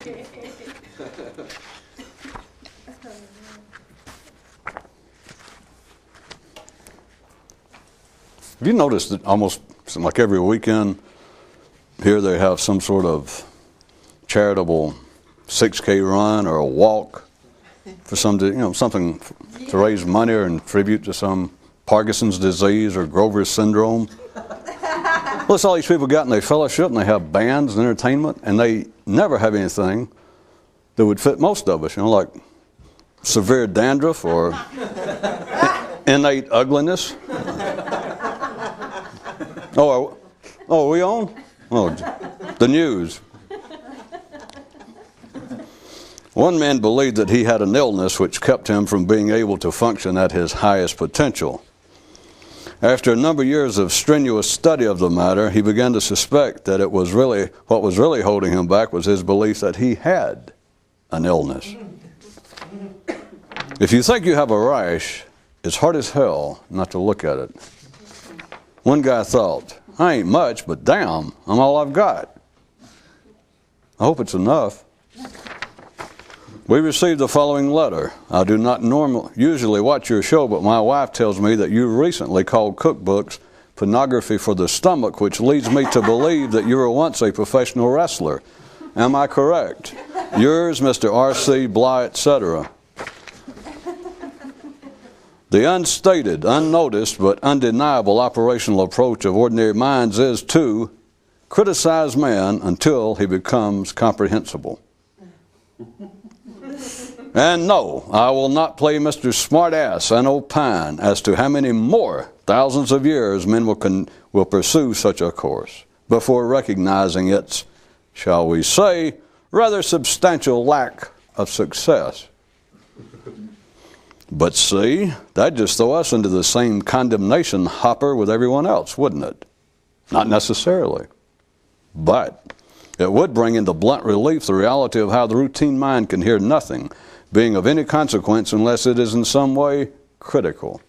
Have you noticed that almost like every weekend here they have some sort of charitable 6K run or a walk for something to raise money or in tribute to some Parkinson's disease or Grover's syndrome? Well, it's all these people got in their fellowship, and they have bands and entertainment, and they never have anything that would fit most of us, like severe dandruff or innate ugliness. Oh, are we on? Oh, the news. One man believed that he had an illness which kept him from being able to function at his highest potential. After a number of years of strenuous study of the matter, he began to suspect that what was really holding him back was his belief that he had an illness. If you think you have a rash, it's hard as hell not to look at it. One guy thought, I ain't much, but damn, I'm all I've got. I hope it's enough. We received the following letter. I do not usually watch your show, but my wife tells me that you recently called cookbooks pornography for the stomach, which leads me to believe that you were once a professional wrestler. Am I correct? Yours, Mr. R.C. Bly, etc. The unstated, unnoticed, but undeniable operational approach of ordinary minds is to criticize man until he becomes comprehensible. And no, I will not play Mr. Smartass and opine as to how many more thousands of years men will pursue such a course before recognizing its, shall we say, rather substantial lack of success. But see, that'd just throw us into the same condemnation hopper with everyone else, wouldn't it? Not necessarily. But it would bring into blunt relief the reality of how the routine mind can hear nothing being of any consequence unless it is in some way critical.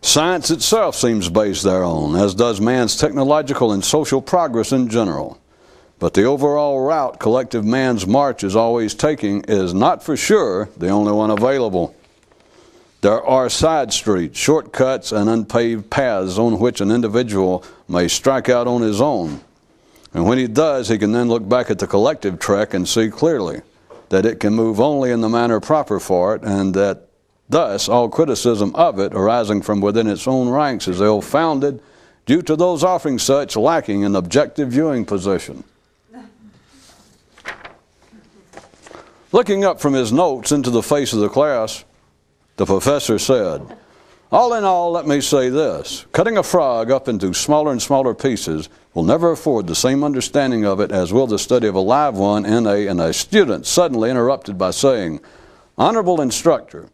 Science itself seems based thereon, as does man's technological and social progress in general. But the overall route collective man's march is always taking is not for sure the only one available. There are side streets, shortcuts, and unpaved paths on which an individual may strike out on his own. And when he does, he can then look back at the collective trek and see clearly that it can move only in the manner proper for it, and that thus all criticism of it arising from within its own ranks is ill-founded due to those offering such lacking an objective viewing position. Looking up from his notes into the face of the class, the professor said, all in all, let me say this. Cutting a frog up into smaller and smaller pieces will never afford the same understanding of it as will the study of a live one and a student suddenly interrupted by saying, Honorable instructor,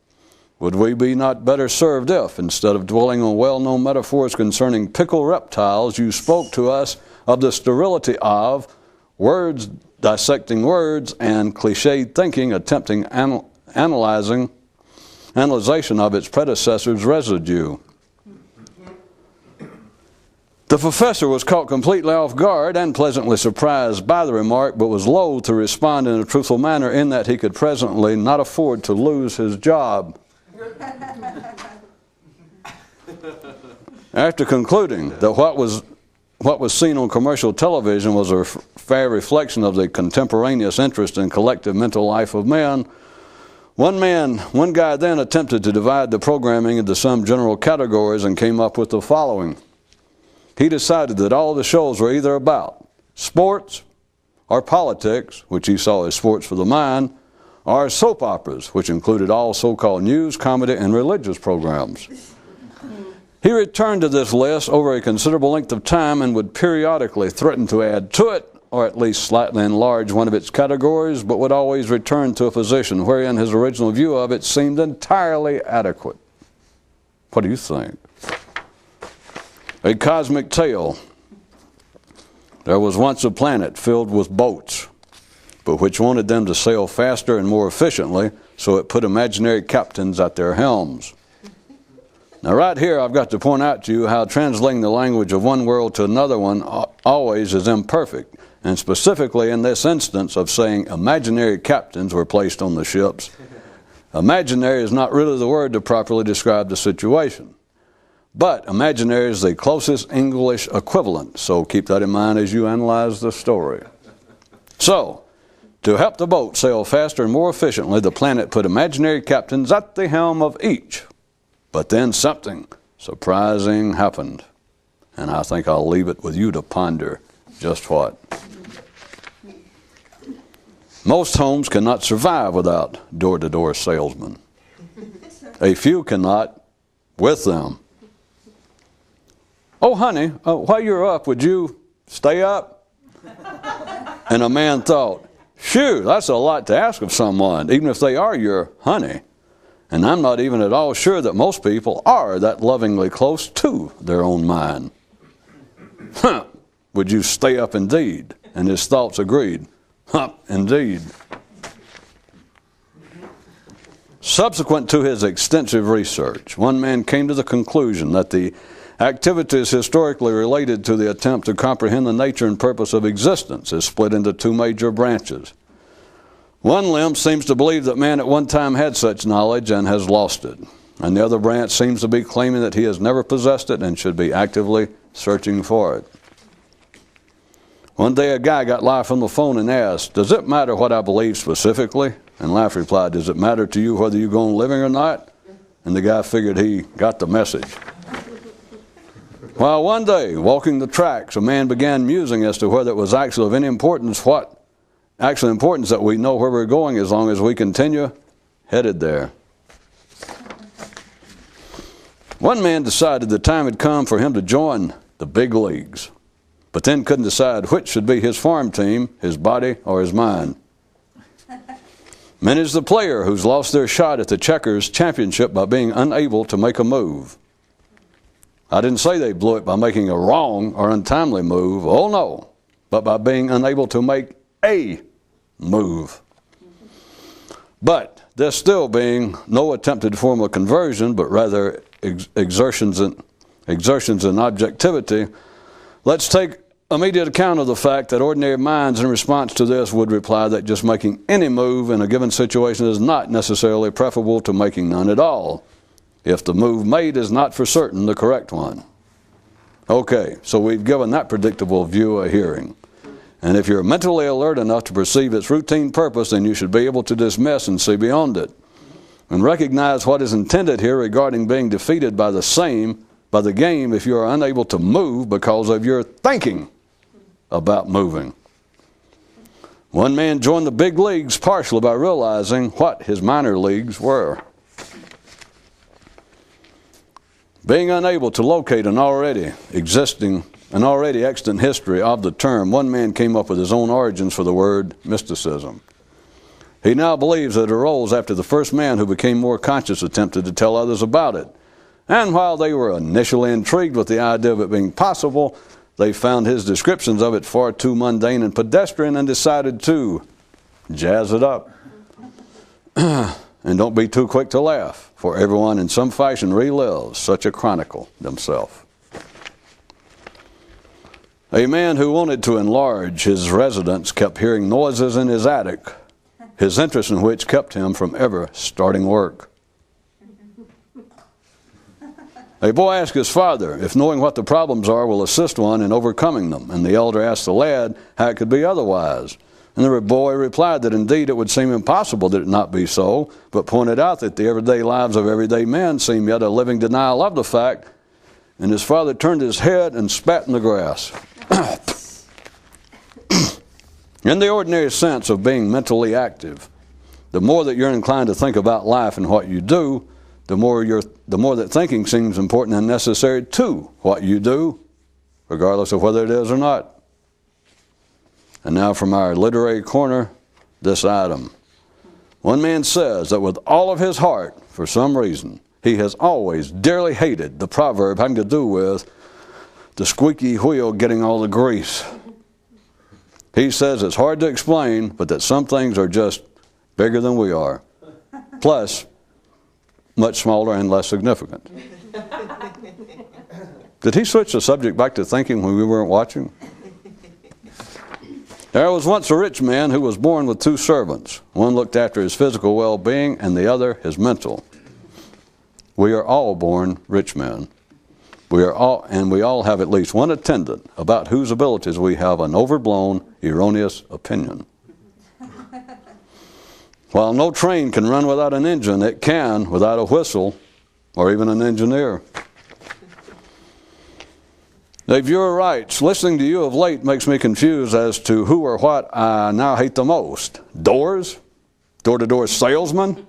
would we be not better served if, instead of dwelling on well-known metaphors concerning pickle reptiles, you spoke to us of the sterility of words dissecting words and cliched thinking attempting analyzation of its predecessor's residue? The professor was caught completely off guard and pleasantly surprised by the remark, but was loath to respond in a truthful manner in that he could presently not afford to lose his job. After concluding that what was seen on commercial television was a fair reflection of the contemporaneous interest in collective mental life of man, one guy then attempted to divide the programming into some general categories and came up with the following. He decided that all the shows were either about sports or politics, which he saw as sports for the mind, or soap operas, which included all so-called news, comedy, and religious programs. He returned to this list over a considerable length of time and would periodically threaten to add to it, or at least slightly enlarge one of its categories, but would always return to a position wherein his original view of it seemed entirely adequate. What do you think? A cosmic tale. There was once a planet filled with boats, but which wanted them to sail faster and more efficiently, so it put imaginary captains at their helms. Now right here I've got to point out to you how translating the language of one world to another one always is imperfect, and specifically in this instance of saying imaginary captains were placed on the ships. Imaginary is not really the word to properly describe the situation. But imaginary is the closest English equivalent, so keep that in mind as you analyze the story. So, to help the boat sail faster and more efficiently, the planet put imaginary captains at the helm of each. But then something surprising happened. And I think I'll leave it with you to ponder just what. Most homes cannot survive without door-to-door salesmen. A few cannot with them. Oh, honey, while you're up, would you stay up? And a man thought, phew, that's a lot to ask of someone, even if they are your honey. And I'm not even at all sure that most people are that lovingly close to their own mind. Huh, would you stay up indeed? And his thoughts agreed. Huh, indeed. Subsequent to his extensive research, one man came to the conclusion that the activities historically related to the attempt to comprehend the nature and purpose of existence is split into two major branches. One limb seems to believe that man at one time had such knowledge and has lost it. And the other branch seems to be claiming that he has never possessed it and should be actively searching for it. One day a guy got Life on the phone and asked, does it matter what I believe specifically? And Life replied, does it matter to you whether you go on living or not? And the guy figured he got the message. While one day, walking the tracks, a man began musing as to whether it was actually of any importance that we know where we're going as long as we continue headed there. One man decided the time had come for him to join the big leagues, but then couldn't decide which should be his farm team, his body, or his mind. Many's the player who's lost their shot at the checkers championship by being unable to make a move. I didn't say they blew it by making a wrong or untimely move, oh no, but by being unable to make a move. But this still being no attempted form of conversion, but rather exertions in objectivity, let's take immediate account of the fact that ordinary minds in response to this would reply that just making any move in a given situation is not necessarily preferable to making none at all, if the move made is not for certain the correct one. Okay, so we've given that predictable view a hearing. And if you're mentally alert enough to perceive its routine purpose, then you should be able to dismiss and see beyond it, and recognize what is intended here regarding being defeated by the game if you are unable to move because of your thinking about moving. One man joined the big leagues partially by realizing what his minor leagues were. Being unable to locate an already extant history of the term, one man came up with his own origins for the word mysticism. He now believes that it arose after the first man who became more conscious attempted to tell others about it. And while they were initially intrigued with the idea of it being possible, they found his descriptions of it far too mundane and pedestrian and decided to jazz it up. And don't be too quick to laugh, for everyone in some fashion relives such a chronicle themselves. A man who wanted to enlarge his residence kept hearing noises in his attic, his interest in which kept him from ever starting work. A boy asked his father if knowing what the problems are will assist one in overcoming them, and the elder asked the lad how it could be otherwise. And the boy replied that indeed it would seem impossible that it not be so, but pointed out that the everyday lives of everyday men seem yet a living denial of the fact, and his father turned his head and spat in the grass. In the ordinary sense of being mentally active, the more that you're inclined to think about life and what you do, the more that thinking seems important and necessary to what you do, regardless of whether it is or not. And now from our literary corner, this item. One man says that with all of his heart, for some reason, he has always dearly hated the proverb having to do with the squeaky wheel getting all the grease. He says it's hard to explain, but that some things are just bigger than we are. Plus, much smaller and less significant. Did he switch the subject back to thinking when we weren't watching? There was once a rich man who was born with two servants. One looked after his physical well-being and the other his mental. We are all born rich men. We all have at least one attendant about whose abilities we have an overblown, erroneous opinion. While no train can run without an engine, it can without a whistle or even an engineer. The viewer writes, listening to you of late makes me confused as to who or what I now hate the most. Doors? Door-to-door salesman?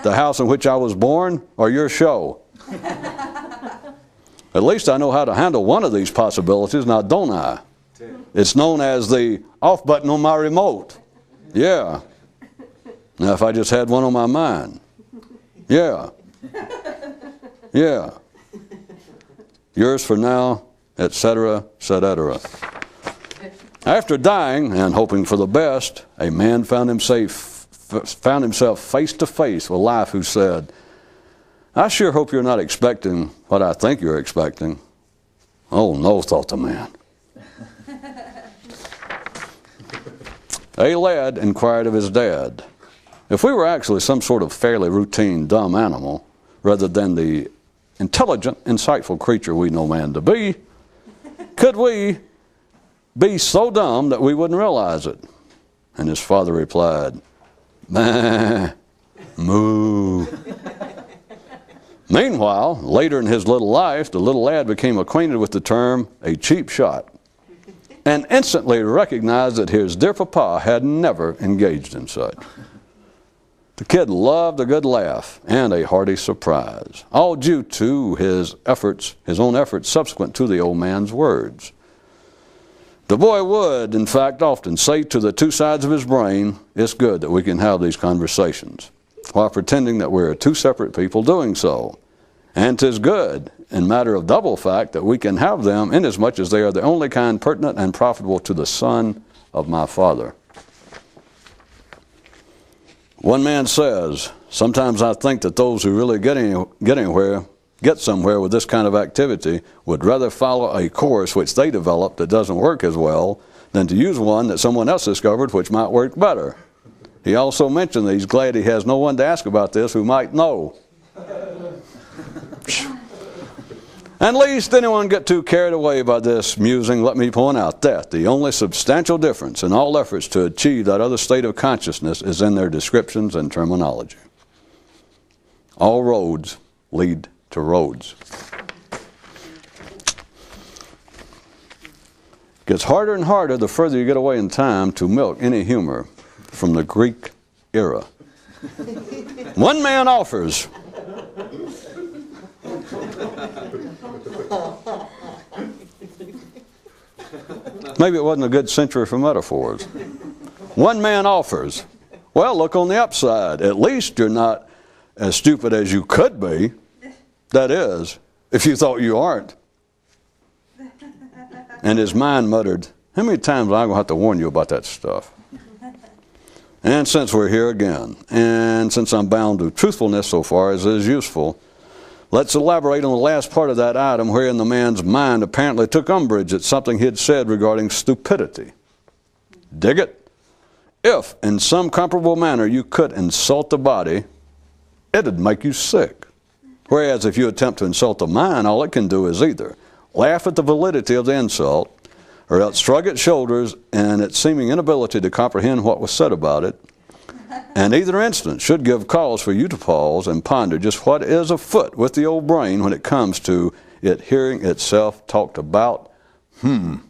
The house in which I was born? Or your show? At least I know how to handle one of these possibilities, now don't I? It's known as the off button on my remote. Yeah. Now if I just had one on my mind. Yeah. Yeah. Yours for now, etc., etc. After dying and hoping for the best, a man found himself face to face with life who said, I sure hope you're not expecting what I think you're expecting. Oh no, thought the man. A lad inquired of his dad, if we were actually some sort of fairly routine dumb animal, rather than the intelligent, insightful creature we know man to be, could we be so dumb that we wouldn't realize it? And his father replied, "Bah, moo." Meanwhile, later in his little life, the little lad became acquainted with the term a cheap shot and instantly recognized that his dear papa had never engaged in such. The kid loved a good laugh and a hearty surprise, all due to his own efforts subsequent to the old man's words. The boy would, in fact, often say to the two sides of his brain, it's good that we can have these conversations, while pretending that we're two separate people doing so. And 'tis good, in matter of double fact, that we can have them inasmuch as they are the only kind pertinent and profitable to the son of my father. One man says, sometimes I think that those who really get somewhere with this kind of activity would rather follow a course which they developed that doesn't work as well than to use one that someone else discovered which might work better. He also mentioned that he's glad he has no one to ask about this who might know. And lest anyone get too carried away by this musing, let me point out that the only substantial difference in all efforts to achieve that other state of consciousness is in their descriptions and terminology. All roads lead to roads. It gets harder and harder the further you get away in time to milk any humor from the Greek era. One man offers. Maybe it wasn't a good century for metaphors. One man offers. Well, look on the upside. At least you're not as stupid as you could be. That is, if you thought you aren't. And his mind muttered, how many times am I going to have to warn you about that stuff? And since we're here again, and since I'm bound to truthfulness so far as is useful, let's elaborate on the last part of that item wherein the man's mind apparently took umbrage at something he had said regarding stupidity. Dig it? If, in some comparable manner, you could insult the body, it'd make you sick. Whereas if you attempt to insult the mind, all it can do is either laugh at the validity of the insult, or else shrug its shoulders in its seeming inability to comprehend what was said about it. And either instance should give cause for you to pause and ponder just what is afoot with the old brain when it comes to it hearing itself talked about. One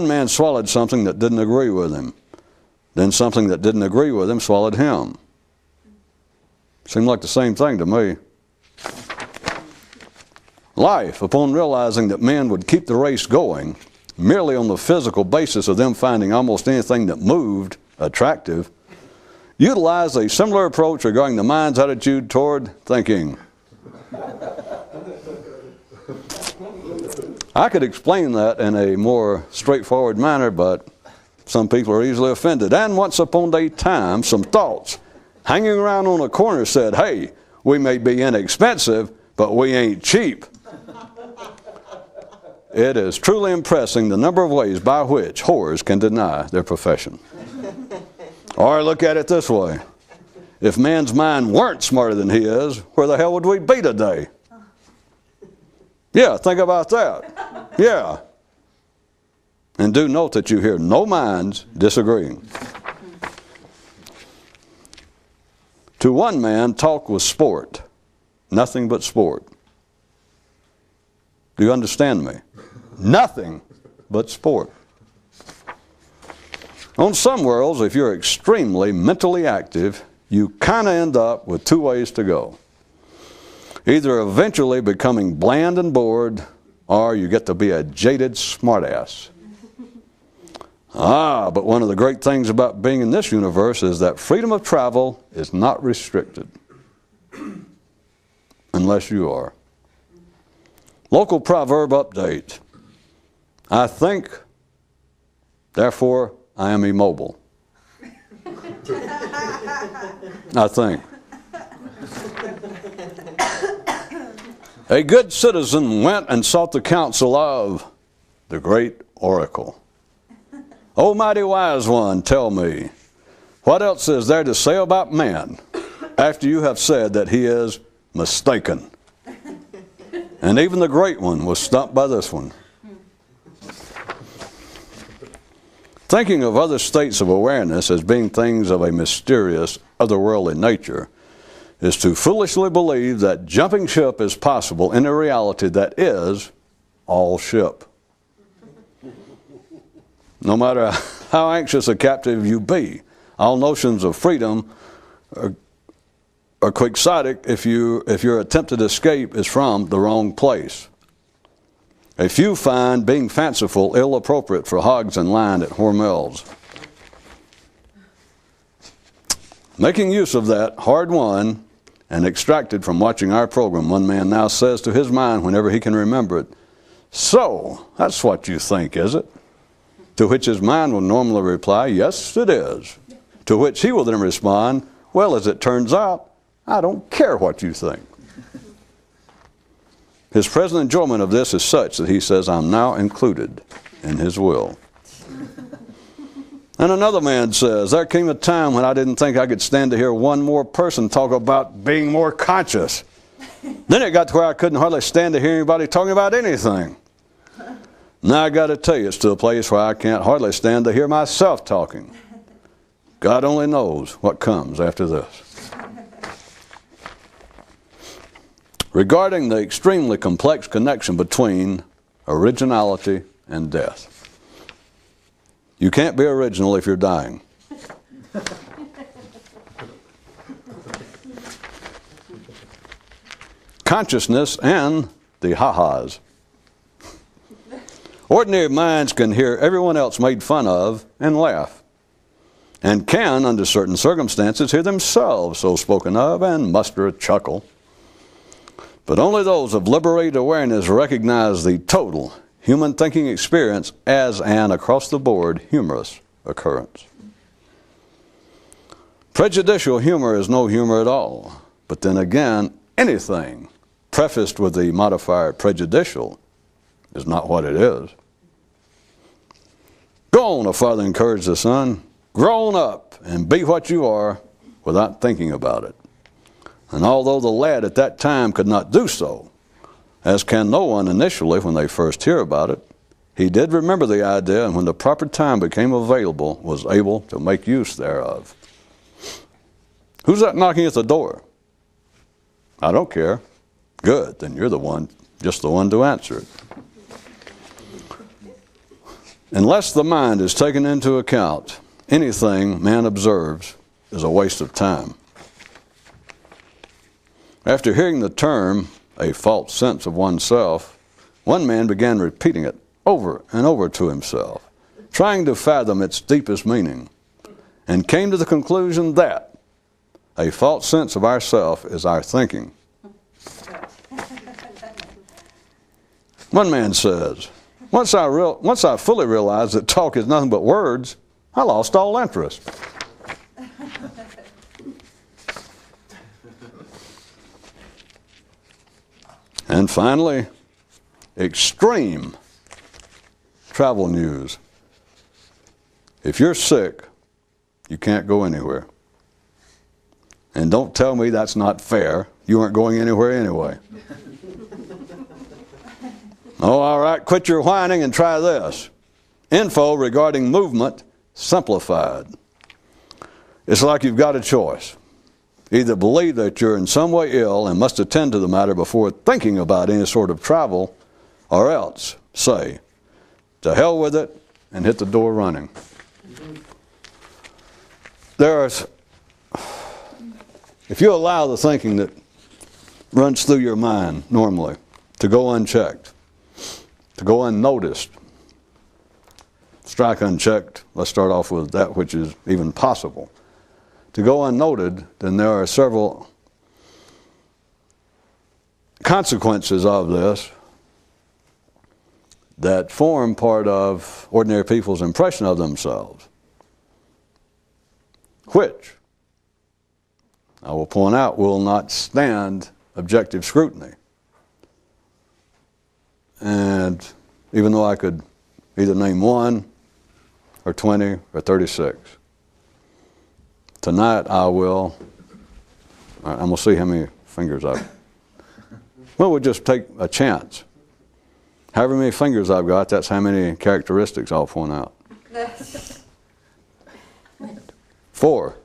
man swallowed something that didn't agree with him. Then something that didn't agree with him swallowed him. Seemed like the same thing to me. Life, upon realizing that men would keep the race going merely on the physical basis of them finding almost anything that moved attractive, utilized a similar approach regarding the mind's attitude toward thinking. I could explain that in a more straightforward manner, but some people are easily offended. And once upon a time, some thoughts hanging around on a corner said, hey, we may be inexpensive, but we ain't cheap. It is truly impressive the number of ways by which whores can deny their profession. Or look at it this way. If man's mind weren't smarter than he is, where the hell would we be today? Yeah, think about that. Yeah. And do note that you hear no minds disagreeing. To one man, talk was sport. Nothing but sport. Do you understand me? Nothing but sport. On some worlds, if you're extremely mentally active, you kind of end up with two ways to go. Either eventually becoming bland and bored, or you get to be a jaded smartass. But one of the great things about being in this universe is that freedom of travel is not restricted. Unless you are. Local proverb update. I think, therefore I am immobile. I think. A good citizen went and sought the counsel of the great oracle. O mighty wise one, tell me, what else is there to say about man after you have said that he is mistaken? And even the great one was stumped by this one. Thinking of other states of awareness as being things of a mysterious, otherworldly nature is to foolishly believe that jumping ship is possible in a reality that is all ship. No matter how anxious a captive you be, all notions of freedom are quixotic if your attempted escape is from the wrong place. A few find being fanciful ill-appropriate for hogs and line at Hormel's. Making use of that hard-won and extracted from watching our program, one man now says to his mind whenever he can remember it, "So, that's what you think, is it?" To which his mind will normally reply, "Yes, it is." To which he will then respond, "Well, as it turns out, I don't care what you think." His present enjoyment of this is such that he says, "I'm now included in his will." And another man says, "There came a time when I didn't think I could stand to hear one more person talk about being more conscious. Then it got to where I couldn't hardly stand to hear anybody talking about anything. Now I got to tell you, it's to a place where I can't hardly stand to hear myself talking. God only knows what comes after this." Regarding the extremely complex connection between originality and death. You can't be original if you're dying. Consciousness and the ha-has. Ordinary minds can hear everyone else made fun of and laugh, and can, under certain circumstances, hear themselves so spoken of and muster a chuckle. But only those of liberated awareness recognize the total human thinking experience as an across-the-board humorous occurrence. Prejudicial humor is no humor at all. But then again, anything prefaced with the modifier prejudicial is not what it is. Go on, a father encouraged the son. Grow on up and be what you are without thinking about it. And although the lad at that time could not do so, as can no one initially when they first hear about it, he did remember the idea, and when the proper time became available, was able to make use thereof. Who's that knocking at the door? I don't care. Good, then you're the one, just the one to answer it. Unless the mind is taken into account, anything man observes is a waste of time. After hearing the term, a false sense of oneself, one man began repeating it over and over to himself, trying to fathom its deepest meaning, and came to the conclusion that a false sense of ourself is our thinking. One man says, once I fully realized that talk is nothing but words, I lost all interest. And finally, extreme travel news. If you're sick, you can't go anywhere. And don't tell me that's not fair. You aren't going anywhere anyway. Oh, all right, quit your whining and try this. Info regarding movement simplified. It's like you've got a choice. Either believe that you're in some way ill and must attend to the matter before thinking about any sort of travel, or else say, to hell with it, and hit the door running. If you allow the thinking that runs through your mind normally to go unchecked, to go unnoticed, strike unchecked, let's start off with that which is even possible. To go unnoted, then there are several consequences of this that form part of ordinary people's impression of themselves, which, I will point out, will not stand objective scrutiny. And even though I could either name 1 or 20 or 36, tonight I will, I'm going to see how many fingers I've, well, we'll just take a chance. However many fingers I've got, that's how many characteristics I'll point out. 4.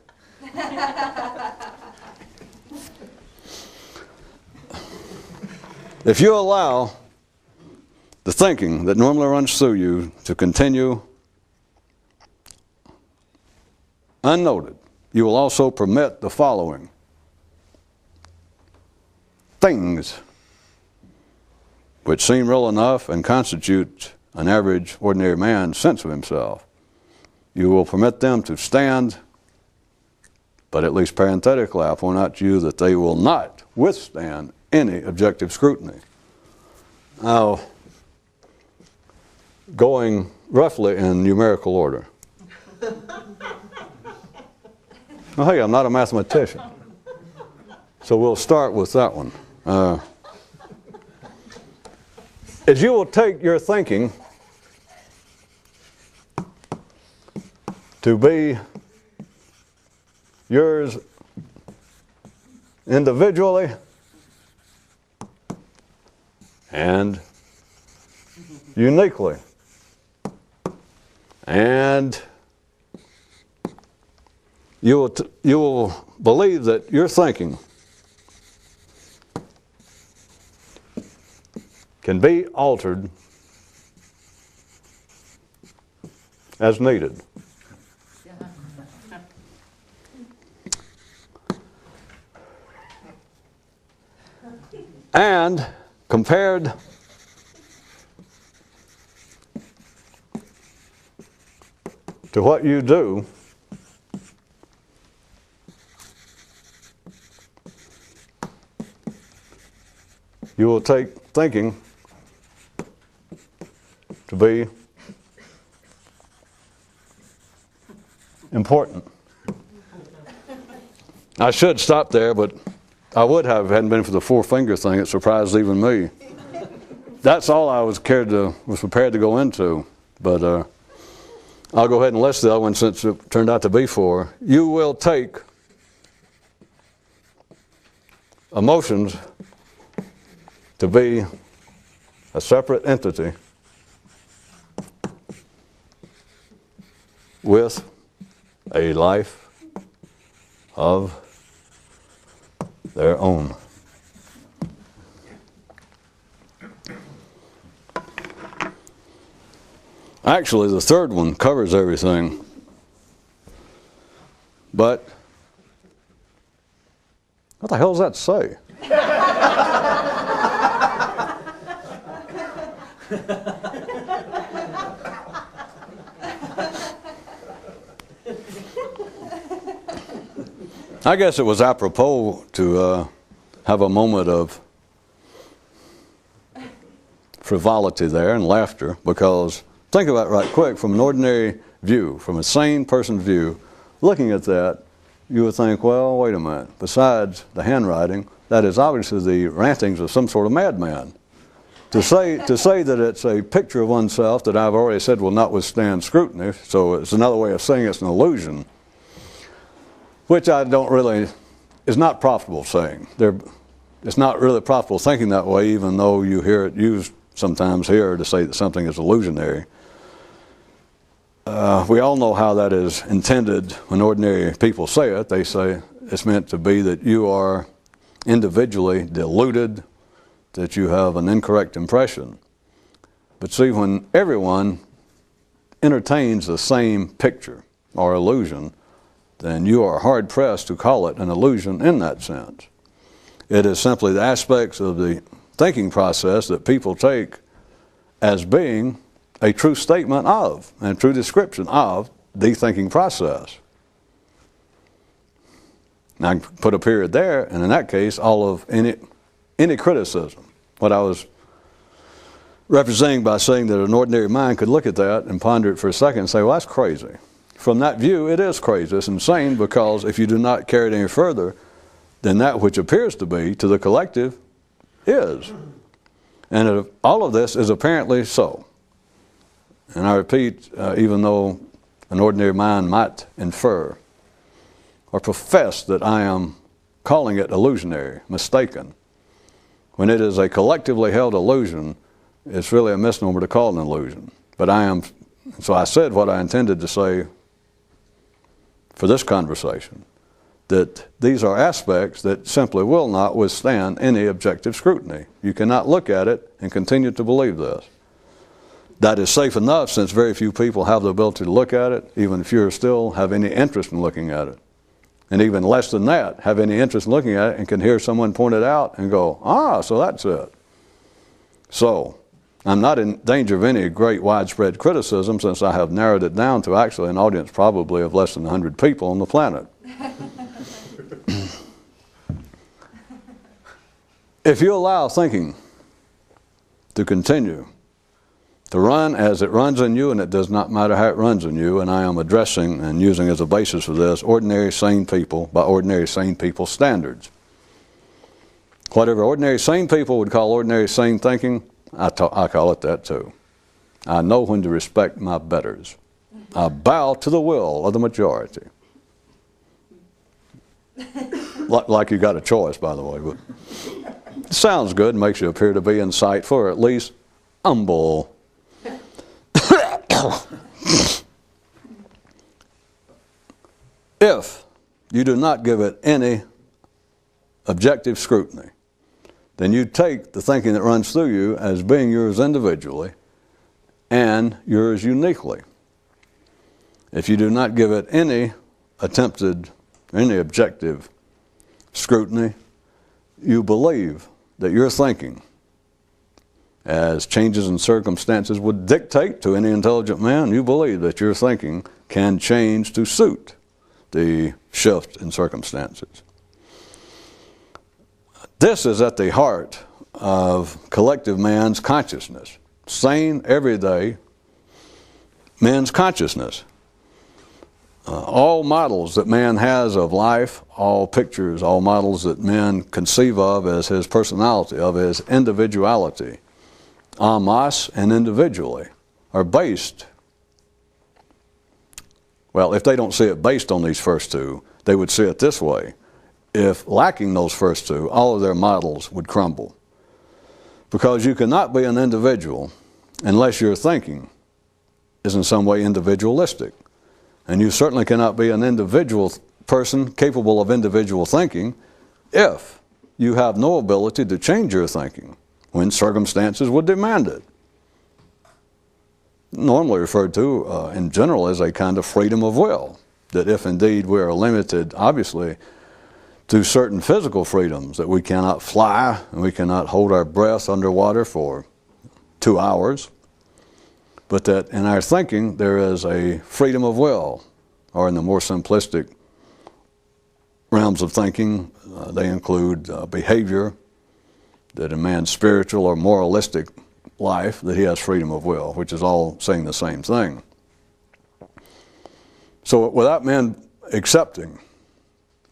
If you allow the thinking that normally runs through you to continue unnoted, you will also permit the following. Things which seem real enough and constitute an average, ordinary man's sense of himself. You will permit them to stand, but at least parenthetically, I point out to you that they will not withstand any objective scrutiny. Now, going roughly in numerical order. Well, hey, I'm not a mathematician, so we'll start with that one. As you will take your thinking to be yours individually and uniquely, and you will believe that your thinking can be altered as needed. And compared to what you do, you will take thinking to be important. I should stop there, but I would have if it hadn't been for the 4-finger thing. It surprised even me. That's all I was prepared to go into. But I'll go ahead and list the other one since it turned out to be 4. You will take emotions to be a separate entity with a life of their own. Actually, the third one covers everything, but what the hell does that say? I guess it was apropos to have a moment of frivolity there and laughter, because think about it right quick from an ordinary view, from a sane person's view, looking at that, you would think, well, wait a minute, besides the handwriting, that is obviously the rantings of some sort of madman To say that it's a picture of oneself that I've already said will not withstand scrutiny, so it's another way of saying it's an illusion, which I don't really, is not profitable saying. It's not really profitable thinking that way, even though you hear it used sometimes here to say that something is illusionary. We all know how that is intended when ordinary people say it. They say it's meant to be that you are individually deluded, that you have an incorrect impression. But see, when everyone entertains the same picture or illusion, then you are hard-pressed to call it an illusion in that sense. It is simply the aspects of the thinking process that people take as being a true statement of and a true description of the thinking process. Now, I can put a period there, and in that case, all of any criticism. What I was representing by saying that an ordinary mind could look at that and ponder it for a second and say, well, that's crazy. From that view, it is crazy. It's insane, because if you do not carry it any further, then that which appears to be to the collective is. And all of this is apparently so. And I repeat, even though an ordinary mind might infer or profess that I am calling it illusionary, mistaken, when it is a collectively held illusion, it's really a misnomer to call it an illusion. But so I said what I intended to say for this conversation, that these are aspects that simply will not withstand any objective scrutiny. You cannot look at it and continue to believe this. That is safe enough, since very few people have the ability to look at it, even fewer still have any interest in looking at it. And even less than that, have any interest in looking at it and can hear someone point it out and go, so that's it. So, I'm not in danger of any great widespread criticism, since I have narrowed it down to actually an audience probably of less than 100 people on the planet. If you allow thinking to continue to run as it runs in you, and it does not matter how it runs in you, and I am addressing and using as a basis for this ordinary sane people by ordinary sane people standards. Whatever ordinary sane people would call ordinary sane thinking, I call it that too. I know when to respect my betters. I bow to the will of the majority. Like you got a choice, by the way, but it sounds good and makes you appear to be insightful, or at least humble. If you do not give it any objective scrutiny, then you take the thinking that runs through you as being yours individually and yours uniquely. If you do not give it any objective scrutiny, you believe that your thinking, as changes in circumstances would dictate to any intelligent man, you believe that your thinking can change to suit the shift in circumstances. This is at the heart of collective man's consciousness, sane, everyday man's consciousness. All models that man has of life, all pictures, all models that man conceive of as his personality, of his individuality, en masse and individually, are based. Well, if they don't see it based on these first two, they would see it this way. If lacking those first two, all of their models would crumble. Because you cannot be an individual unless your thinking is in some way individualistic. And you certainly cannot be an individual person capable of individual thinking if you have no ability to change your thinking when circumstances would demand it. Normally referred to in general as a kind of freedom of will, that if indeed we are limited, obviously, to certain physical freedoms, that we cannot fly and we cannot hold our breath underwater for 2 hours, but that in our thinking there is a freedom of will, or in the more simplistic realms of thinking, they include behavior, that in man's spiritual or moralistic life, that he has freedom of will, which is all saying the same thing. So without man accepting,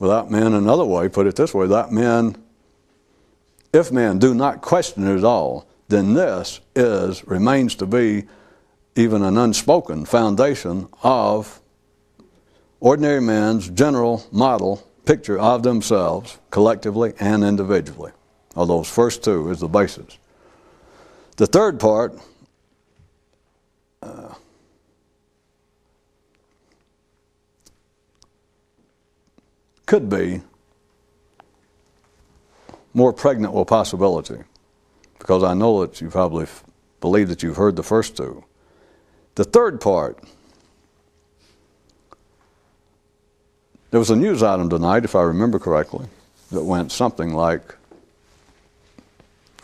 without man, another way, put it this way, without man, if man do not question it at all, then this remains to be even an unspoken foundation of ordinary man's general model picture of themselves, collectively and individually. Of those first two is the basis. The third part could be more pregnant with possibility, because I know that you probably believe that you've heard the first two. The third part, there was a news item tonight, if I remember correctly, that went something like,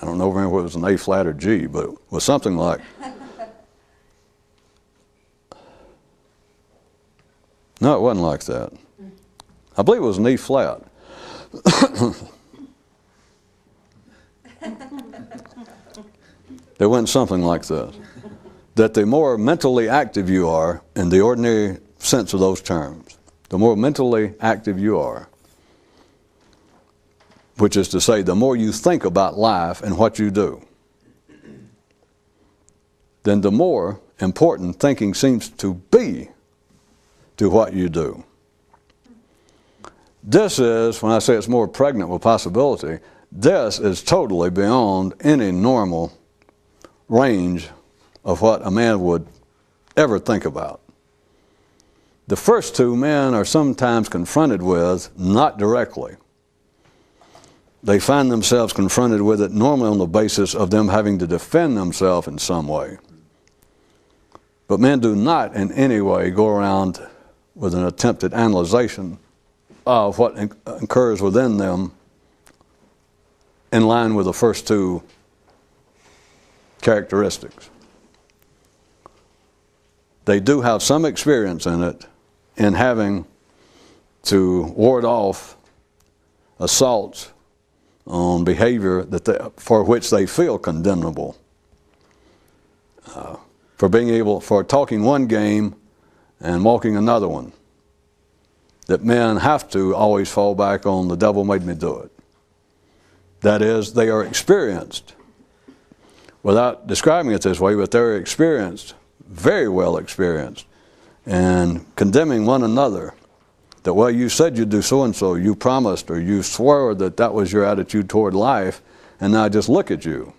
I don't know whether it was an A flat or G, but it was something like, no, it wasn't like that. I believe it was an E flat. It went something like this, that the more mentally active you are, in the ordinary sense of those terms, the more mentally active you are, which is to say, the more you think about life and what you do, then the more important thinking seems to be to what you do. This is, when I say it's more pregnant with possibility, this is totally beyond any normal range of what a man would ever think about. The first two men are sometimes confronted with, not directly. They find themselves confronted with it normally on the basis of them having to defend themselves in some way. But men do not in any way go around with an attempted analyzation of what occurs within them in line with the first two characteristics. They do have some experience in it, in having to ward off assaults on behavior for which they feel condemnable. For talking one game and walking another one. That men have to always fall back on the devil made me do it. That is, they are experienced, without describing it this way, but they're experienced, very well experienced, and condemning one another. That, well, you said you'd do so-and-so, you promised, or you swore that that was your attitude toward life, and now just look at you.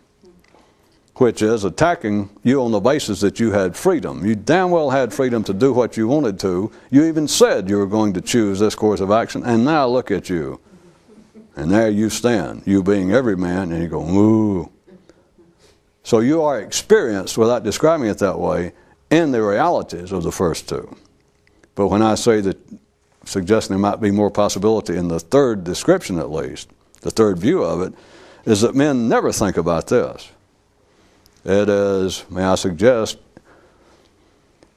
Which is attacking you on the basis that you had freedom. You damn well had freedom to do what you wanted to. You even said you were going to choose this course of action, and now look at you. And there you stand, you being every man, and you go, ooh. So you are experienced, without describing it that way, in the realities of the first two. But when I say that, suggesting there might be more possibility in the third description at least, the third view of it, is that men never think about this. It is, may I suggest,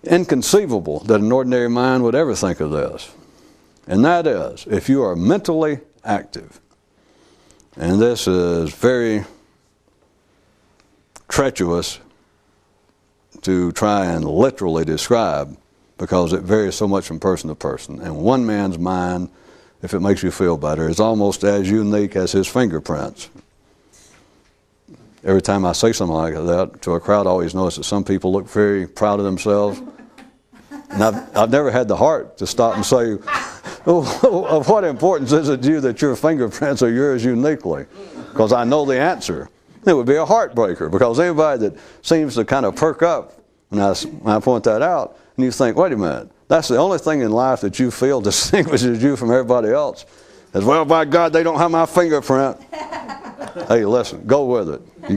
inconceivable that an ordinary mind would ever think of this. And that is, if you are mentally active, and this is very treacherous to try and literally describe, because it varies so much from person to person. And one man's mind, if it makes you feel better, is almost as unique as his fingerprints. Every time I say something like that to a crowd, I always notice that some people look very proud of themselves. And I've never had the heart to stop and say, oh, of what importance is it to you that your fingerprints are yours uniquely? Because I know the answer. It would be a heartbreaker, because anybody that seems to kind of perk up when I point that out, and you think, wait a minute, that's the only thing in life that you feel distinguishes you from everybody else. As well, by God, they don't have my fingerprint. Hey, listen, go with it. You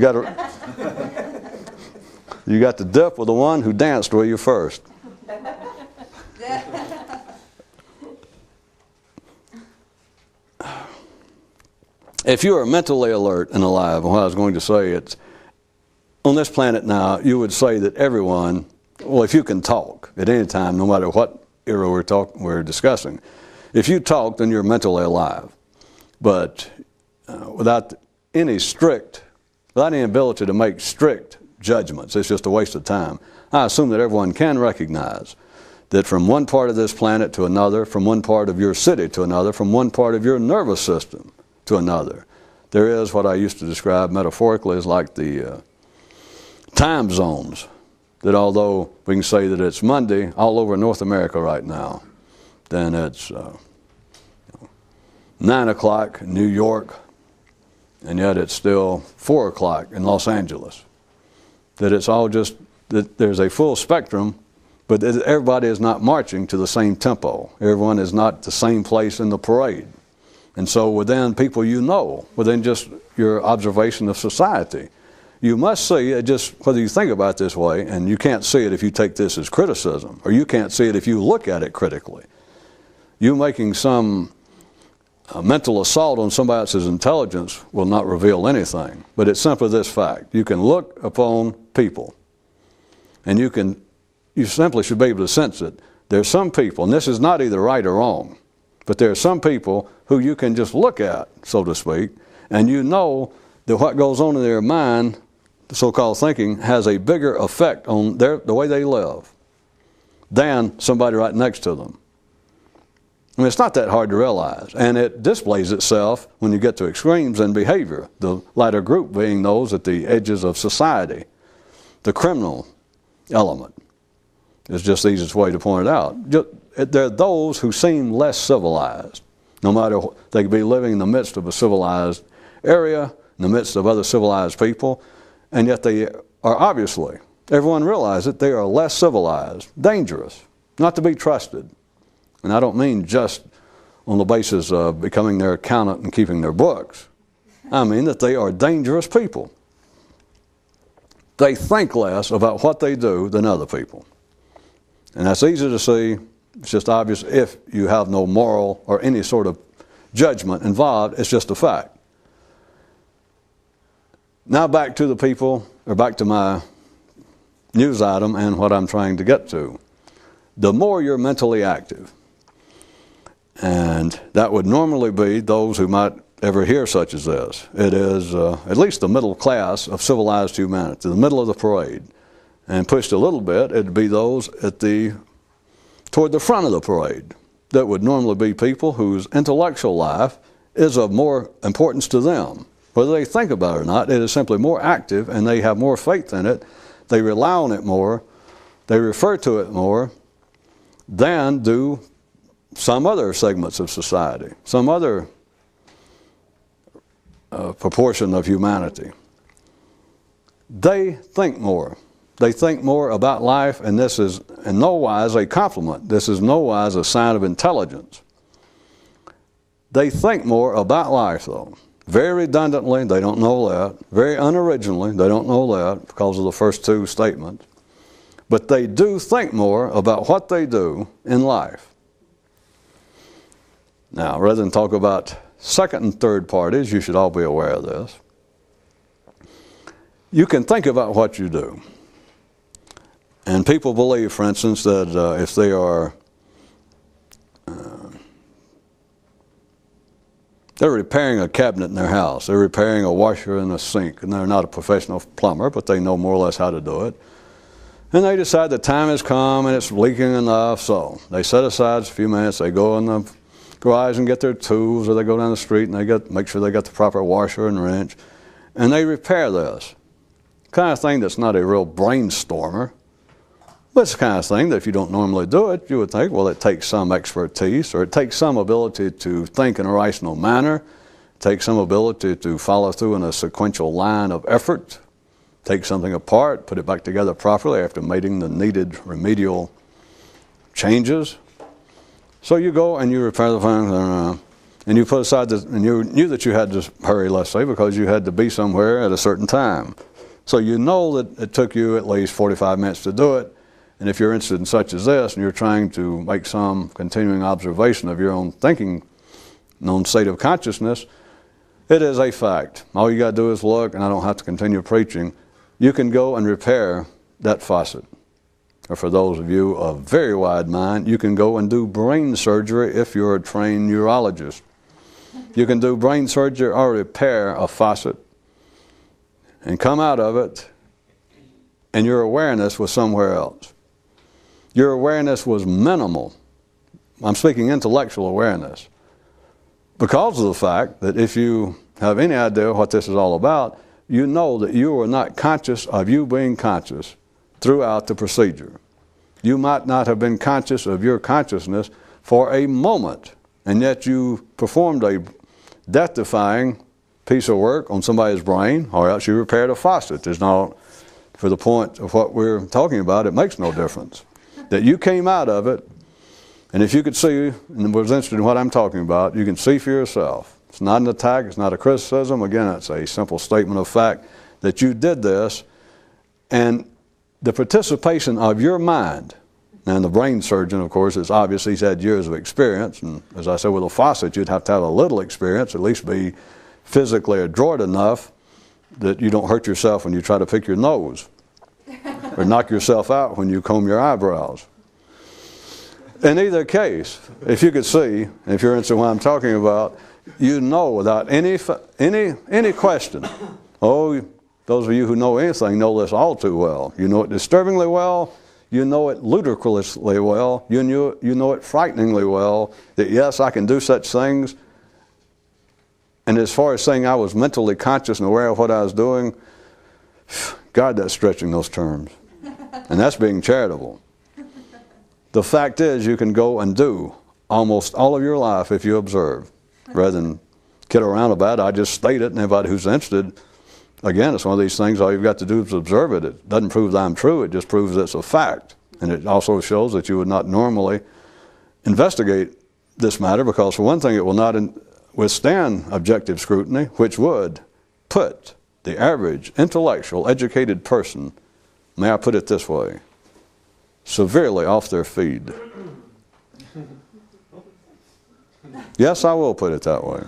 got to dip with the one who danced with you first. If you are mentally alert and alive, and what I was going to say, it's on this planet now, you would say that everyone, well, if you can talk at any time, no matter what era we're discussing, if you talk, then you're mentally alive. But without any ability to make strict judgments, it's just a waste of time. I assume that everyone can recognize that from one part of this planet to another, from one part of your city to another, from one part of your nervous system to another, there is what I used to describe metaphorically as like the time zones. That although we can say that it's Monday all over North America right now, then it's 9 o'clock in New York, and yet it's still 4 o'clock in Los Angeles. That it's all just, that there's a full spectrum, but everybody is not marching to the same tempo. Everyone is not the same place in the parade. And so within people you know, within just your observation of society, you must see it, just whether you think about it this way, and you can't see it if you take this as criticism, or you can't see it if you look at it critically. You making some mental assault on somebody else's intelligence will not reveal anything. But it's simply this fact. You can look upon people, and you simply should be able to sense it. There's some people, and this is not either right or wrong, but there are some people who you can just look at, so to speak, and you know that what goes on in their mind, the so-called thinking, has a bigger effect on the way they live than somebody right next to them. I mean, it's not that hard to realize, and it displays itself when you get to extremes in behavior, the latter group being those at the edges of society. The criminal element is just the easiest way to point it out. There are those who seem less civilized, no matter what. They could be living in the midst of a civilized area, in the midst of other civilized people, and yet they are obviously, everyone realizes it, they are less civilized, dangerous, not to be trusted. And I don't mean just on the basis of becoming their accountant and keeping their books. I mean that they are dangerous people. They think less about what they do than other people. And that's easy to see. It's just obvious if you have no moral or any sort of judgment involved. It's just a fact. Now back to the people, or back to my news item and what I'm trying to get to. The more you're mentally active, and that would normally be those who might ever hear such as this. It is at least the middle class of civilized humanity, the middle of the parade. And pushed a little bit, it'd be those toward the front of the parade. That would normally be people whose intellectual life is of more importance to them. Whether they think about it or not, it is simply more active, and they have more faith in it. They rely on it more. They refer to it more than do some other segments of society, some other proportion of humanity. They think more. They think more about life, and this is in no wise a compliment. This is no wise a sign of intelligence. They think more about life, though. Very redundantly, they don't know that. Very unoriginally, they don't know that because of the first two statements. But they do think more about what they do in life. Now, rather than talk about second and third parties, you should all be aware of this. You can think about what you do. And people believe, for instance, that if they are they're repairing a cabinet in their house, they're repairing a washer and a sink, and they're not a professional plumber, but they know more or less how to do it. And they decide the time has come and it's leaking enough, so they set aside a few minutes, they go in the garage and get their tools, or they go down the street and they make sure they got the proper washer and wrench, and they repair this. Kind of thing that's not a real brainstormer. But it's the kind of thing that if you don't normally do it, you would think, well, it takes some expertise, or it takes some ability to think in a rational manner, it takes some ability to follow through in a sequential line of effort, take something apart, put it back together properly after making the needed remedial changes. So you go and you repair the thing, and you put aside and you knew that you had to hurry, let's say, because you had to be somewhere at a certain time. So you know that it took you at least 45 minutes to do it. And if you're interested in such as this, and you're trying to make some continuing observation of your own thinking, own state of consciousness, it is a fact. All you got to do is look, and I don't have to continue preaching. You can go and repair that faucet. Or for those of you of very wide mind, you can go and do brain surgery if you're a trained neurologist. You can do brain surgery or repair a faucet and come out of it, and your awareness was somewhere else. Your awareness was minimal. I'm speaking intellectual awareness. Because of the fact that if you have any idea what this is all about, you know that you were not conscious of you being conscious throughout the procedure. You might not have been conscious of your consciousness for a moment, and yet you performed a death-defying piece of work on somebody's brain, or else you repaired a faucet. There's no, for the point of what we're talking about, it makes no difference. That you came out of it, and if you could see, and was interested in what I'm talking about, you can see for yourself. It's not an attack, it's not a criticism. Again, it's a simple statement of fact that you did this, and the participation of your mind, and the brain surgeon, of course, is obvious. He's had years of experience, and as I said, with a faucet, you'd have to have a little experience, at least be physically adroit enough that you don't hurt yourself when you try to pick your nose or knock yourself out when you comb your eyebrows. In either case, if you could see, if you're into what I'm talking about, you know without any question. Oh, those of you who know anything know this all too well. You know it disturbingly well. You know it ludicrously well. You know it frighteningly well. That yes, I can do such things. And as far as saying I was mentally conscious and aware of what I was doing, God, that's stretching those terms. And that's being charitable. The fact is, you can go and do almost all of your life if you observe. Rather than kid around about it, I just state it, and anybody who's interested, again, it's one of these things, all you've got to do is observe it. It doesn't prove that I'm true, it just proves it's a fact. And it also shows that you would not normally investigate this matter, because for one thing, it will not withstand objective scrutiny, which would put the average intellectual, educated person, may I put it this way, severely off their feed. Yes, I will put it that way.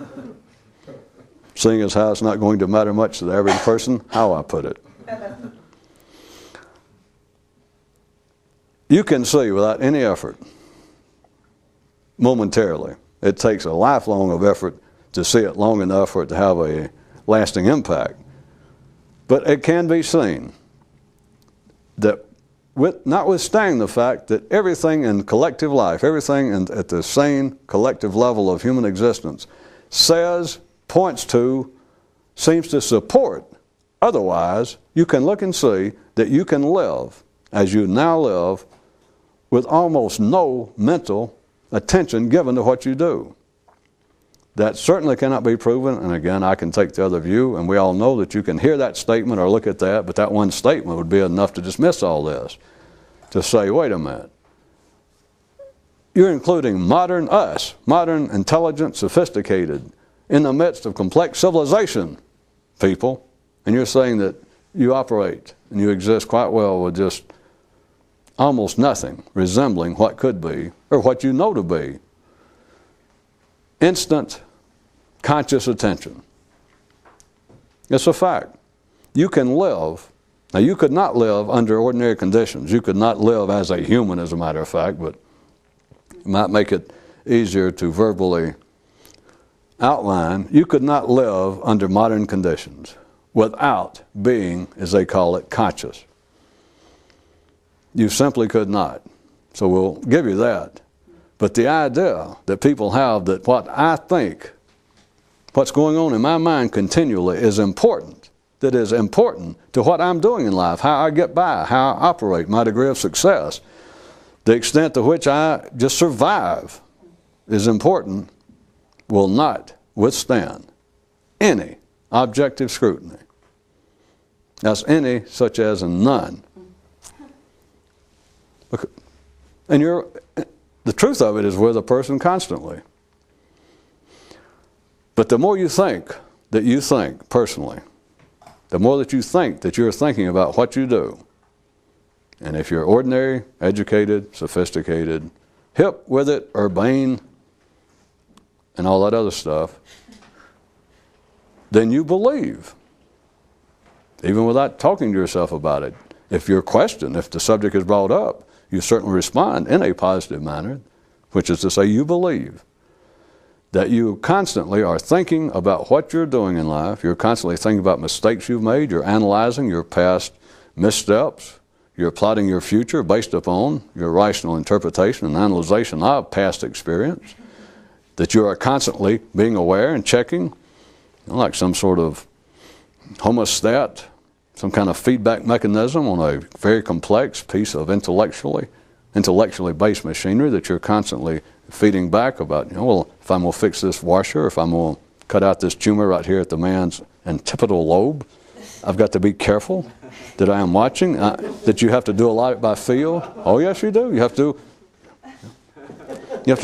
Seeing as how it's not going to matter much to the average person, how I put it. You can see without any effort, momentarily. It takes a lifelong of effort to see it long enough for it to have a lasting impact. But it can be seen that notwithstanding the fact that everything in collective life, everything at the sane collective level of human existence says, points to, seems to support, otherwise, you can look and see that you can live as you now live with almost no mental attention given to what you do. That certainly cannot be proven, and again, I can take the other view, and we all know that you can hear that statement or look at that, but that one statement would be enough to dismiss all this. To say, wait a minute, you're including modern us, modern, intelligent, sophisticated, in the midst of complex civilization people, and you're saying that you operate and you exist quite well with just almost nothing resembling what could be or what you know to be. Instant conscious attention. It's a fact. You can live. Now, you could not live under ordinary conditions. You could not live as a human, as a matter of fact, but it might make it easier to verbally outline. You could not live under modern conditions without being, as they call it, conscious. You simply could not. So we'll give you that. But the idea that people have that what I think, what's going on in my mind continually is important, that is important to what I'm doing in life, how I get by, how I operate, my degree of success, the extent to which I just survive is important, will not withstand any objective scrutiny. That's any such as and none. And the truth of it is with a person constantly. But the more you think that you think personally, the more that you think that you're thinking about what you do, and if you're ordinary, educated, sophisticated, hip with it, urbane, and all that other stuff, then you believe, even without talking to yourself about it. If you're questioned, if the subject is brought up, you certainly respond in a positive manner, which is to say you believe that you constantly are thinking about what you're doing in life. You're constantly thinking about mistakes you've made. You're analyzing your past missteps. You're plotting your future based upon your rational interpretation and analyzation of past experience. That you are constantly being aware and checking, like some sort of homostat, some kind of feedback mechanism on a very complex piece of intellectually based machinery that you're constantly feeding back about, well, if I'm going to fix this washer, if I'm going to cut out this tumor right here at the man's antipodal lobe, I've got to be careful that I am watching, that you have to do a lot by feel. Oh, yes, you do. You have to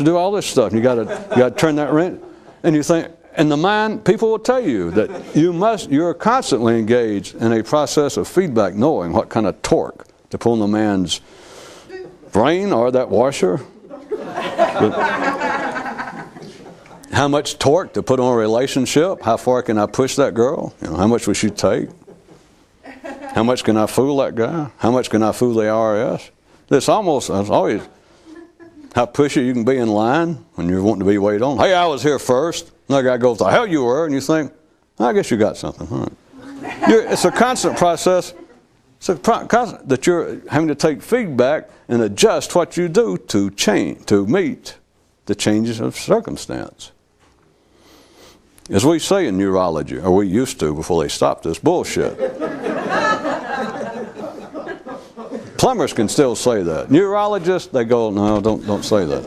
do all this stuff. You got to turn that wrench. And you think, and the mind, people will tell you that you're constantly engaged in a process of feedback, knowing what kind of torque to put on the man's brain or that washer. How much torque to put on a relationship? How far can I push that girl? How much will she take? How much can I fool that guy? How much can I fool the IRS? It's always how pushy you can be in line when you're wanting to be waited on. Hey, I was here first. Another guy goes, the hell you were, and you think, I guess you got something. Huh? It's a constant process. It's a constant that you're having to take feedback and adjust what you do to change, to meet the changes of circumstance. As we say in neurology, or we used to before they stopped this bullshit. Plumbers can still say that. Neurologists, they go, no, don't say that.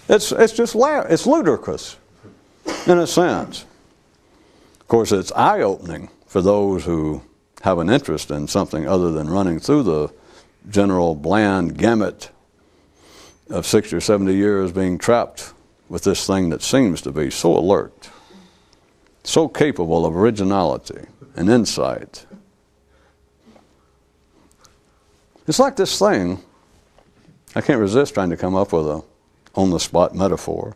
It's it's ludicrous, in a sense. Of course, it's eye-opening for those who have an interest in something other than running through the general bland gamut of 60 or 70 years being trapped with this thing that seems to be so alert, so capable of originality and insight. It's like this thing, I can't resist trying to come up with a on-the-spot metaphor.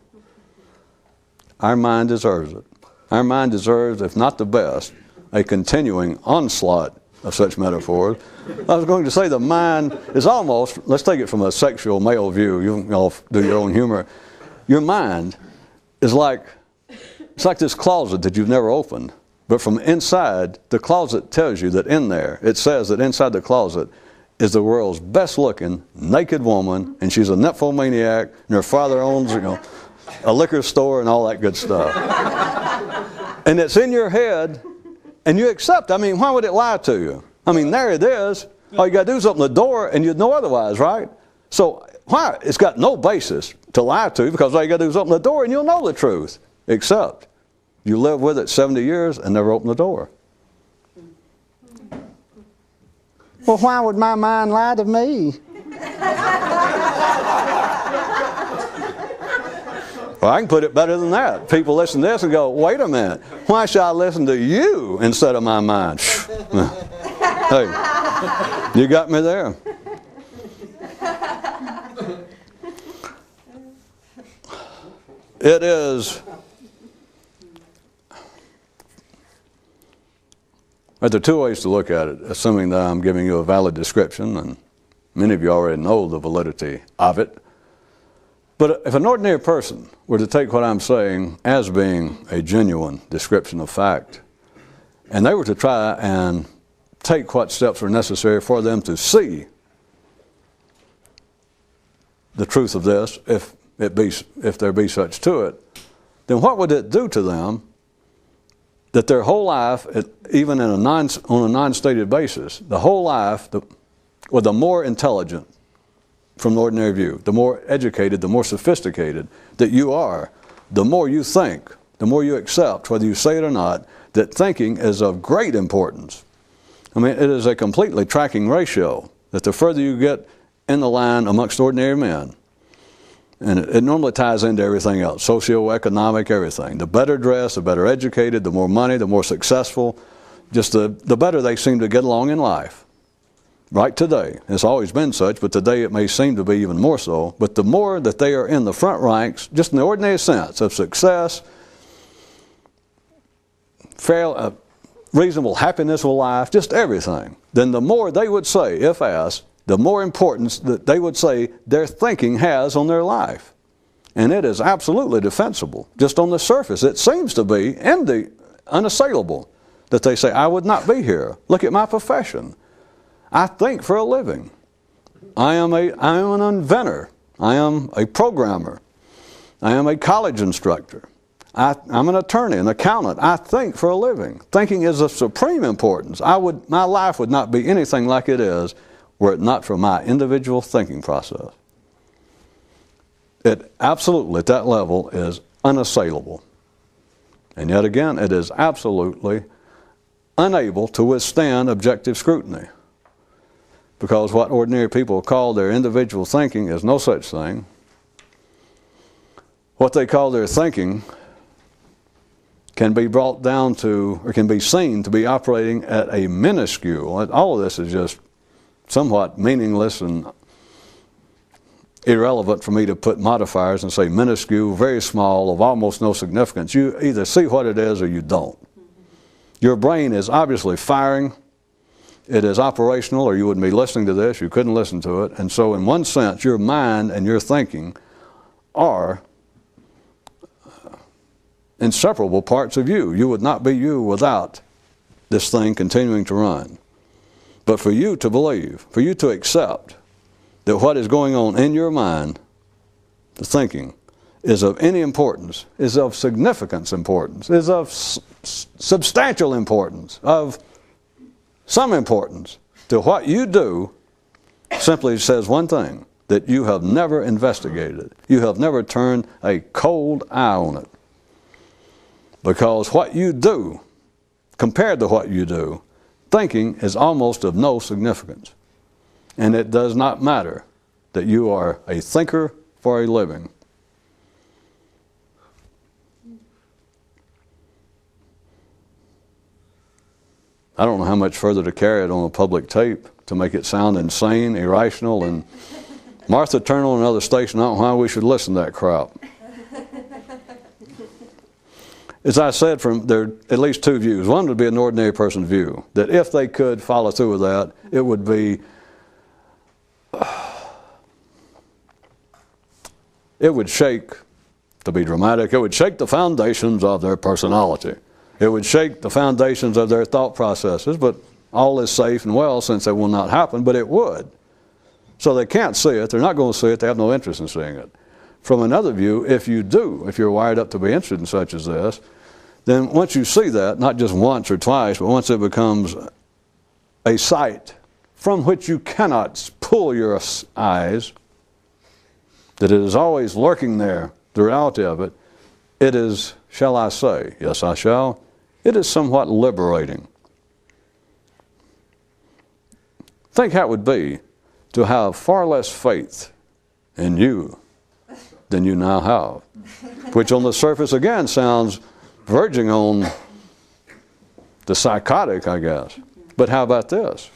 Our mind deserves it. Our mind deserves, if not the best, a continuing onslaught of such metaphors. I was going to say the mind is almost, let's take it from a sexual male view, you all do your own humor. Your mind is it's like this closet that you've never opened, but from inside, the closet tells you that in there, it says that inside the closet is the world's best looking naked woman, and she's a nymphomaniac, and her father owns a liquor store and all that good stuff. And it's in your head, and you accept. I mean, why would it lie to you? I mean, there it is. All you got to do is open the door, and you'd know otherwise, right? So why? It's got no basis to lie to you, because all you got to do is open the door, and you'll know the truth. Except you live with it 70 years and never open the door. Well, why would my mind lie to me? Well, I can put it better than that. People listen to this and go, wait a minute, why should I listen to you instead of my mind? Hey, you got me there. It is, there are two ways to look at it, assuming that I'm giving you a valid description, and many of you already know the validity of it. But if an ordinary person were to take what I'm saying as being a genuine description of fact, and they were to try and take what steps are necessary for them to see the truth of this, if there be such to it, then what would it do to them that their whole life, even on a non-stated basis, the whole life, with the more intelligent from the ordinary view, the more educated, the more sophisticated that you are, the more you think, the more you accept, whether you say it or not, that thinking is of great importance. I mean, it is a completely tracking ratio, that the further you get in the line amongst ordinary men, and it normally ties into everything else, socioeconomic, everything. The better dressed, the better educated, the more money, the more successful, just the better they seem to get along in life. Right today, it's always been such, but today it may seem to be even more so. But the more that they are in the front ranks, just in the ordinary sense of success, fair, reasonable happiness with life, just everything, then the more they would say, if asked, the more importance that they would say their thinking has on their life. And it is absolutely defensible. Just on the surface, it seems to be unassailable that they say, I would not be here. Look at my profession. I think for a living. I am an inventor. I am a programmer. I am a college instructor. I'm an attorney, an accountant. I think for a living. Thinking is of supreme importance. My life would not be anything like it is were it not for my individual thinking process. It absolutely, at that level, is unassailable. And yet again, it is absolutely unable to withstand objective scrutiny. Because what ordinary people call their individual thinking is no such thing. What they call their thinking can be brought down to, or can be seen to be operating at a minuscule. All of this is just somewhat meaningless and irrelevant for me to put modifiers and say minuscule, very small, of almost no significance. You either see what it is or you don't. Your brain is obviously firing. It is operational, or you wouldn't be listening to this. You couldn't listen to it. And so in one sense, your mind and your thinking are inseparable parts of you. You would not be you without this thing continuing to run. But for you to believe, for you to accept that what is going on in your mind, the thinking, is of any importance, is of significance importance, is of substantial importance, of some importance to what you do, simply says one thing, that you have never investigated. You have never turned a cold eye on it. Because what you do, compared to what you do, thinking is almost of no significance. And it does not matter that you are a thinker for a living. I don't know how much further to carry it on a public tape to make it sound insane, irrational, and Martha Turner and another station, I don't know why we should listen to that crap. As I said, there are at least two views. One would be an ordinary person's view, that if they could follow through with that, it would be, it would shake, to be dramatic, it would shake the foundations of their personality. It would shake the foundations of their thought processes, but all is safe and well since it will not happen, but it would. So they can't see it, they're not going to see it, they have no interest in seeing it. From another view, if you're wired up to be interested in such as this, then once you see that, not just once or twice, but once it becomes a sight from which you cannot pull your eyes, that it is always lurking there, the reality of it, it is, shall I say, yes I shall, it is somewhat liberating. Think how it would be to have far less faith in you than you now have, which on the surface again sounds verging on the psychotic, I guess. But how about this?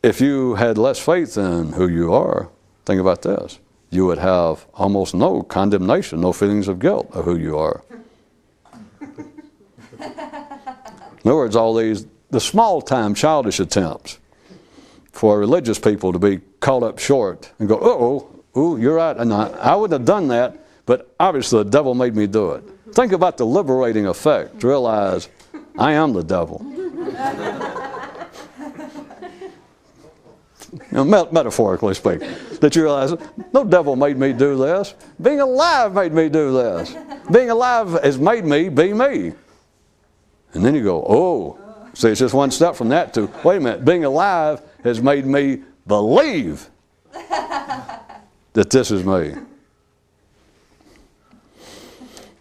If you had less faith in who you are, think about this. You would have almost no condemnation, no feelings of guilt of who you are. In other words, all these, the small-time childish attempts for religious people to be caught up short and go, uh-oh, ooh, you're right, and I wouldn't have done that, but obviously the devil made me do it. Think about the liberating effect to realize I am the devil. You know, metaphorically speaking, that you realize no devil made me do this. Being alive made me do this. Being alive has made me be me. And then you go, oh, see, it's just one step from that to, wait a minute, being alive has made me believe that this is me.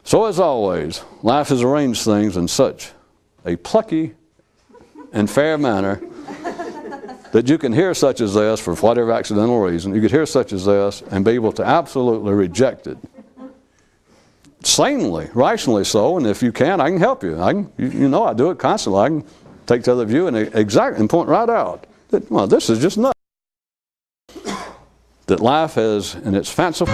So as always, life has arranged things in such a plucky and fair manner that you can hear such as this for whatever accidental reason. You could hear such as this and be able to absolutely reject it. Sanely, rationally so, and if you can, I can help you. You know I do it constantly. I can take the other view and point right out that, well, this is just nuts. That life has, in its fanciful